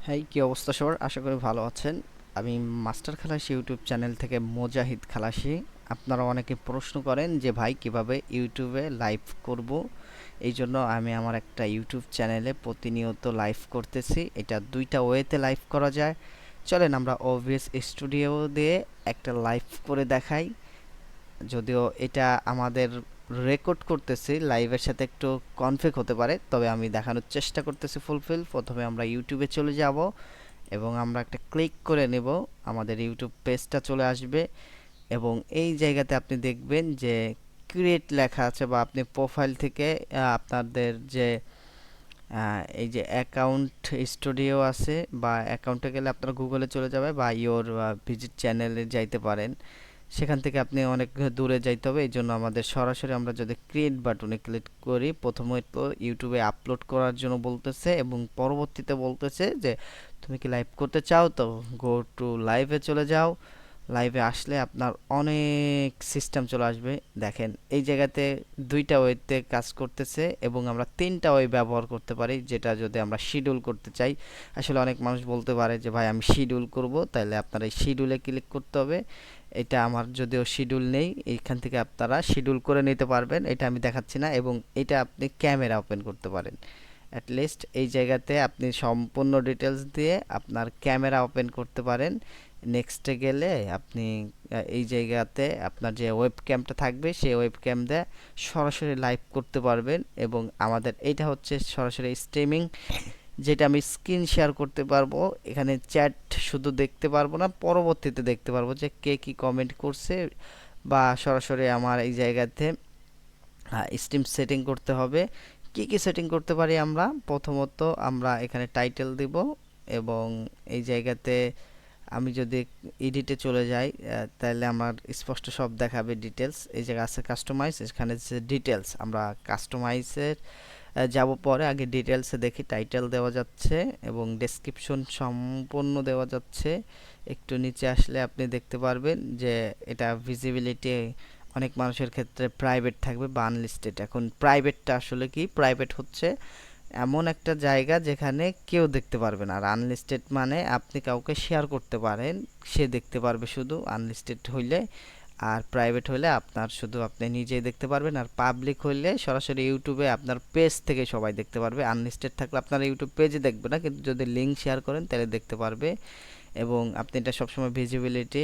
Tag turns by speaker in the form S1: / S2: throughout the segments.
S1: হ্যাঁ, কি অবস্থা সবার? আশা করি ভালো আছেন। আমি মাস্টার খালাসি ইউটিউব চ্যানেল থেকে মোজাহিদ খালাসি। আপনারা অনেকে প্রশ্ন করেন যে ভাই কিভাবে ইউটিউবে লাইভ করব। এই জন্য আমি আমার একটা ইউটিউব চ্যানেলে প্রতিনিয়ত লাইভ করতেছি। এটা দুইটা ওয়েতে লাইভ করা যায়। চলেন আমরা ওবিএস স্টুডিও দিয়ে একটা লাইভ করে দেখাই। যদিও এটা আমাদের রেকর্ড করতেছি, লাইভের সাথে একটু কনফিগ হতে পারে, তবে আমি দেখানোর চেষ্টা করতেছি ফুলফিল। প্রথমে আমরা ইউটিউবে চলে যাব এবং আমরা একটা ক্লিক করে নেব, আমাদের ইউটিউব পেজটা চলে আসবে এবং এই জায়গাতে আপনি দেখবেন যে ক্রিয়েট লেখা আছে, বা আপনি প্রোফাইল থেকে আপনাদের যে এই যে অ্যাকাউন্ট স্টুডিও আছে, বা অ্যাকাউন্টে গেলে আপনারা গুগলে চলে যাবে বা ইওর ভিজিট চ্যানেলে যাইতে পারেন। সেখান থেকে আপনি অনেক দূরে যাইতে হবে, এই জন্য আমাদের সরাসরি আমরা যদি ক্রিয়েট বাটনে ক্লিক করি, প্রথমে তো ইউটিউবে আপলোড করার জন্য বলতেছে এবং পরবর্তীতে বলতেছে যে তুমি কি লাইভ করতে চাও, তো গো টু লাইভে চলে যাও। লাইভে আসলে আপনার অনেক সিস্টেম চলে আসবে। দেখেন এই জায়গাতে দুইটা ওয়েতে কাজ করতেছে এবং আমরা তিনটা ওয়ে ব্যবহার করতে পারি, যেটা যদি আমরা শিডিউল করতে চাই। আসলে অনেক মানুষ বলতে পারে যে ভাই আমি শিডিউল করব, তাহলে আপনারা এই শিডিউলে ক্লিক করতে হবে। এটা আমার যদিও শিডিউল নেই, এইখান থেকে আপনারা শিডিউল করে নিতে পারবেন, এটা আমি দেখাচ্ছি না। এবং এটা আপনি ক্যামেরা ওপেন করতে পারেন। অ্যাট লিস্ট এই জায়গাতে আপনি সম্পূর্ণ ডিটেলস দিয়ে আপনার ক্যামেরা ওপেন করতে পারেন। নেক্সটে গেলে আপনি এই জায়গাতে আপনার যে ওয়েব ক্যামটা থাকবে সেই ওয়েব ক্যাম দিয়ে সরাসরি লাইভ করতে পারবেন। এবং আমাদের এইটা হচ্ছে সরাসরি স্ট্রিমিং, যেটা আমি স্ক্রিন শেয়ার করতে পারবো। এখানে চ্যাট শুধু দেখতে পারবো না, পরবর্তীতে দেখতে পারবো যে কে কি কমেন্ট করছে, বা সরাসরি আমার এই জায়গাতে স্ট্রিম সেটিং করতে হবে। কি কি সেটিং করতে পারি আমরা? প্রথমত আমরা এখানে টাইটেল দিব এবং এই জায়গাতে আমি যদি এডিটে চলে যাই, তাহলে আমার স্পষ্ট সব দেখাবে ডিটেলস। এই জায়গায় আছে কাস্টমাইজ, এখানে যে ডিটেলস, আমরা কাস্টমাইজের যাব পরে, আগে ডিটেলসে দেখি টাইটেল দেওয়া যাচ্ছে এবং ডেসক্রিপশন সম্পূর্ণ দেওয়া যাচ্ছে। একটু নিচে আসলে আপনি দেখতে পারবেন যে এটা ভিজিবিলিটি অনেক মানুষের ক্ষেত্রে প্রাইভেট থাকবে বা আনলিস্টেড। এখন প্রাইভেটটা আসলে কি? প্রাইভেট হচ্ছে এমন একটা জায়গা যেখানে কেউ দেখতে পারবে না, আর আনলিস্টেড মানে আপনি কাউকে শেয়ার করতে পারেন, সে দেখতে পারবে শুধু। আনলিস্টেড হইলে, আর প্রাইভেট হইলে আপনার শুধু আপনি নিজেই দেখতে পারবেন, আর পাবলিক হইলে সরাসরি ইউটিউবে আপনার পেজ থেকে সবাই দেখতে পারবে। আনলিস্টেড থাকলে আপনার ইউটিউব পেজে দেখবে না, কিন্তু যদি লিঙ্ক শেয়ার করেন তাহলে দেখতে পারবে। এবং আপনি এটা সবসময় ভিজিবিলিটি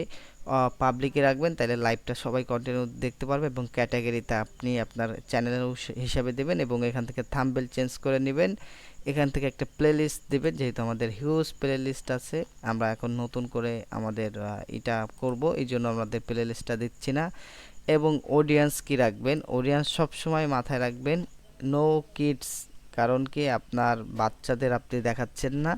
S1: পাবলিকে রাখবেন, তাহলে লাইভটা সবাই কন্টিনিউ দেখতে পারবে। এবং ক্যাটাগরিতে আপনি আপনার চ্যানেলের হিসাবে দেবেন এবং এখান থেকে থাম্বনেল চেঞ্জ করে নেবেন। এখান থেকে একটা প্লেলিস্ট দেবেন, যেহেতু আমাদের হিউজ প্লেলিস্ট আছে, আমরা এখন নতুন করে আমাদের এটা করব, এই জন্য আমাদের প্লেলিস্টটা দিচ্ছি না। এবং অডিয়েন্স কি রাখবেন? অডিয়েন্স সবসময় মাথায় রাখবেন নো কিডস। কারণ কি, আপনার বাচ্চাদের আপনি দেখাচ্ছেন না,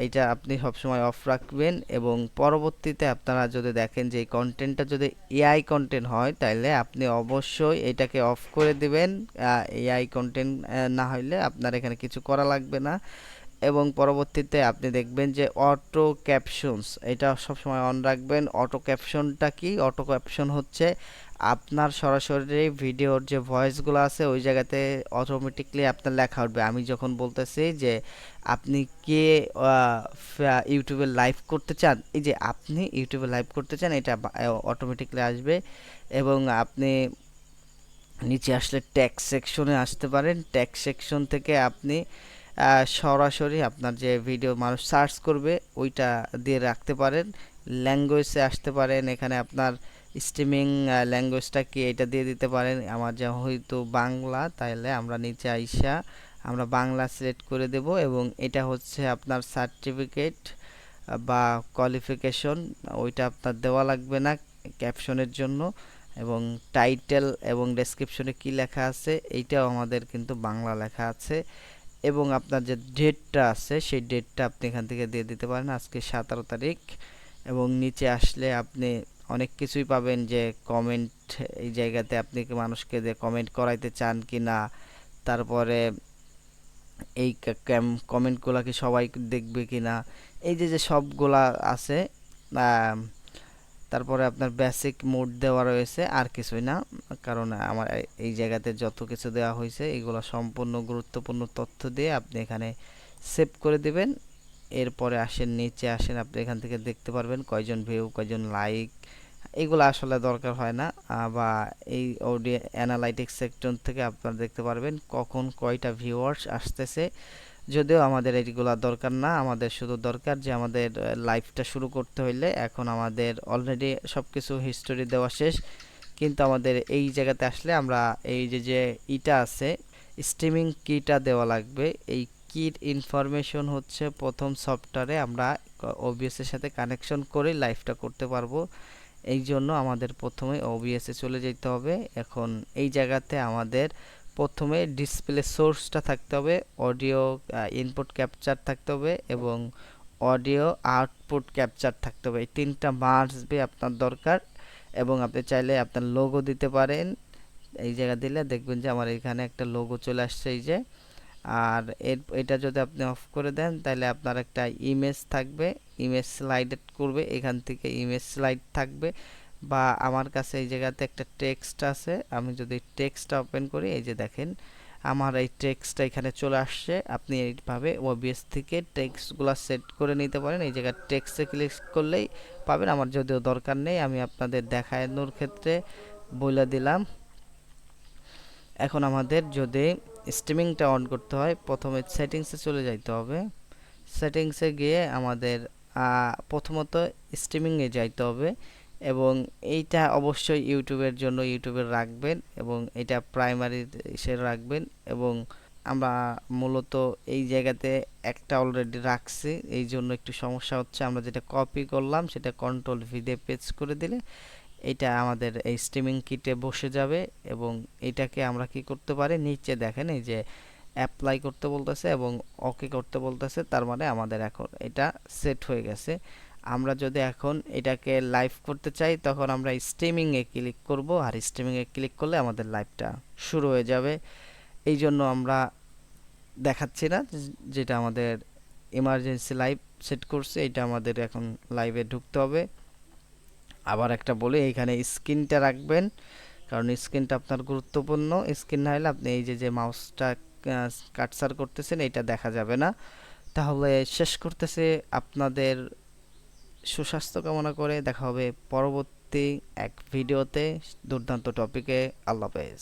S1: এইটা আপনি সবসময় অফ রাখবেন। এবং পরবর্তীতে আপনারা যদি দেখেন যে এই কন্টেন্টটা যদি এআই কন্টেন্ট হয়, তাহলে আপনি অবশ্যই এটাকে অফ করে দিবেন। এআই কন্টেন্ট না হইলে আপনার এখানে কিছু করা লাগবে না। এবং পরবর্তীতে আপনি দেখবেন যে অটো ক্যাপশনস, এটা সবসময় অন রাখবেন। অটো ক্যাপশনটা কি? অটো ক্যাপশন হচ্ছে আপনার সরাসরি ভিডিওর যে ভয়েসগুলো আছে ওই জায়গাতে অটোমেটিকলি আপনার লেখা উঠবে। আমি যখন বলতেছি যে আপনি কে ইউটিউবে লাইভ করতে চান, এই যে আপনি ইউটিউবে লাইভ করতে চান, এটা অটোমেটিকলি আসবে। এবং আপনি নিচে আসলে ট্যাক্স সেকশনে আসতে পারেন। ট্যাক্স সেকশন থেকে আপনি সরাসরি আপনার যে ভিডিও মানুষ সার্চ করবে ওইটা দিয়ে রাখতে পারেন। ল্যাঙ্গুয়েজে আসতে পারেন, এখানে আপনার স্ট্রিমিং ল্যাঙ্গুয়েজটা কি এটা দিয়ে দিতে পারেন। আমার যে হয়তো বাংলা, তাইলে আমরা নিচে আইসা আমরা বাংলা সিলেক্ট করে দেব। এবং এটা হচ্ছে আপনার সার্টিফিকেট বা কোয়ালিফিকেশন, ওইটা আপনার দেওয়া লাগবে না ক্যাপশনের জন্য। এবং টাইটেল এবং ডেসক্রিপশনে কি লেখা আছে এইটাও আমাদের কিন্তু বাংলা লেখা আছে। এবং আপনার যে ডেটটা আছে সেই ডেটটা আপনি এখান থেকে দিয়ে দিতে পারেন, আজকে 17 তারিখ। এবং নিচে আসলে আপনি অনেক কিছুই পাবেন, যে কমেন্ট, এই জায়গাতে আপনি কি মানুষকে যে কমেন্ট করাইতে চান কি না, তারপরে এই কমেন্টগুলো কি সবাই দেখবে কি না, এই যে যে সবগুলা আছে। আম, তারপরে আপনার বেসিক মোড দেওয়া রয়েছে, আর কিছুই না। কারণ আমার এই জায়গাতে যত কিছু দেওয়া হয়েছে এগুলো সম্পূর্ণ গুরুত্বপূর্ণ তথ্য দিয়ে আপনি এখানে সেভ করে দিবেন। এরপরে আসেন নিচে আসেন, আপনি এখান থেকে দেখতে পারবেন কয়জন ভিউ, কয়জন লাইক, এগুলো আসলে দরকার হয় না। বা এই অডিও অ্যানালাইটিক্স সেকশন থেকে আপনারা দেখতে পারবেন কখন কয়টা ভিউয়ার্স আসতেছে। যদিও আমাদের এইগুলা দরকার না, আমাদের শুধু দরকার যে আমাদের লাইভটা শুরু করতে হইলে এখন আমাদের অলরেডি সবকিছু হিস্টোরি দেওয়া শেষ, কিন্তু আমাদের এই জায়গাতে আসলে আমরা এই যে ইটা আছে স্ট্রিমিং কিটা দেওয়া লাগবে। এই কির ইনফরমেশন হচ্ছে প্রথম সফটওয়্যারে আমরা ওবিএস এর সাথে কানেকশন করে লাইভটা করতে পারবো। এই জন্য আমাদের প্রথমে ওবিএস এ চলে যেতে হবে। এখন এই জায়গাতে আমাদের প্রথমে ডিসপ্লে সোর্সটা থাকতে হবে, অডিও ইনপুট ক্যাপচার থাকতে হবে এবং অডিও আউটপুট ক্যাপচার থাকতে হবে। এই তিনটা মার্জবে আপনার দরকার এবং আপনি চাইলে আপনার লোগো দিতে পারেন। এই জায়গা দিলে দেখবেন যে আমার এখানে একটা লোগো চলে আসছে এই যে। আর এটা যদি আপনি অফ করে দেন তাহলে আপনার একটা ইমেজ থাকবে, ইমেজ স্লাইড করবে, এখান থেকে ইমেজ স্লাইড থাকবে। বা আমার কাছে এই জায়গাতে একটা টেক্সট আছে, আমি যদি টেক্সটটা ওপেন করি এই যে দেখেন আমার এই টেক্সটটা এখানে চলে আসছে। আপনি এইভাবে ওবিএস থেকে টেক্সটগুলো সেট করে নিতে পারেন। এই জায়গায় টেক্সটে ক্লিক করলেই পাবেন, আমার যদিও দরকার নেই, আমি আপনাদের দেখানোর ক্ষেত্রে বলে দিলাম। এখন আমাদের যদি স্ট্রিমিংটা অন করতে হয় প্রথমে সেটিংসে চলে যাইতে হবে। সেটিংসে গিয়ে আমাদের প্রথমত স্ট্রিমিংয়ে যাইতে হবে এবং এইটা অবশ্যই ইউটিউবের জন্য ইউটিউবে রাখবেন এবং এটা প্রাইমারি হিসেবে রাখবেন। এবং আমরা মূলত এই জায়গাতে একটা অলরেডি রাখছি, এই জন্য একটু সমস্যা হচ্ছে। আমরা যেটা কপি করলাম সেটা কন্ট্রোল ভি দিয়ে পেস্ট করে দিলে এটা আমাদের এই স্ট্রিমিং কিটে বসে যাবে। এবং এটাকে আমরা কি করতে পারি, নিচে দেখেন এই যে অ্যাপ্লাই করতে বলতেছে এবং ওকে করতে বলতেছে, তার মানে আমাদের এখন এটা সেট হয়ে গেছে। আমরা যদি এখন এটাকে লাইভ করতে চাই তখন আমরা স্ট্রিমিং এ ক্লিক করব, আর স্ট্রিমিং এ ক্লিক করলে আমাদের লাইভটা শুরু হয়ে যাবে। এই জন্য আমরা দেখাচ্ছি না, যেটা আমাদের ইমার্জেন্সি লাইভ সেট করছে এটা আমাদের এখন লাইভে ঢুকতে হবে। আবার একটা বলি, এইখানে স্ক্রিনটা রাখবেন, কারণ স্ক্রিনটা আপনার গুরুত্বপূর্ণ। স্ক্রিন না হলে আপনি এই যে মাউসটা কাটসার করতেছেন এটা দেখা যাবে না। তাহলে শেষ করতেছে, আপনাদের সুস্বাস্থ্য কামনা করে দেখা হবে পরবর্তী এক ভিডিওতে দুর্দান্ত টপিকে। আল্লাহ হাফেজ।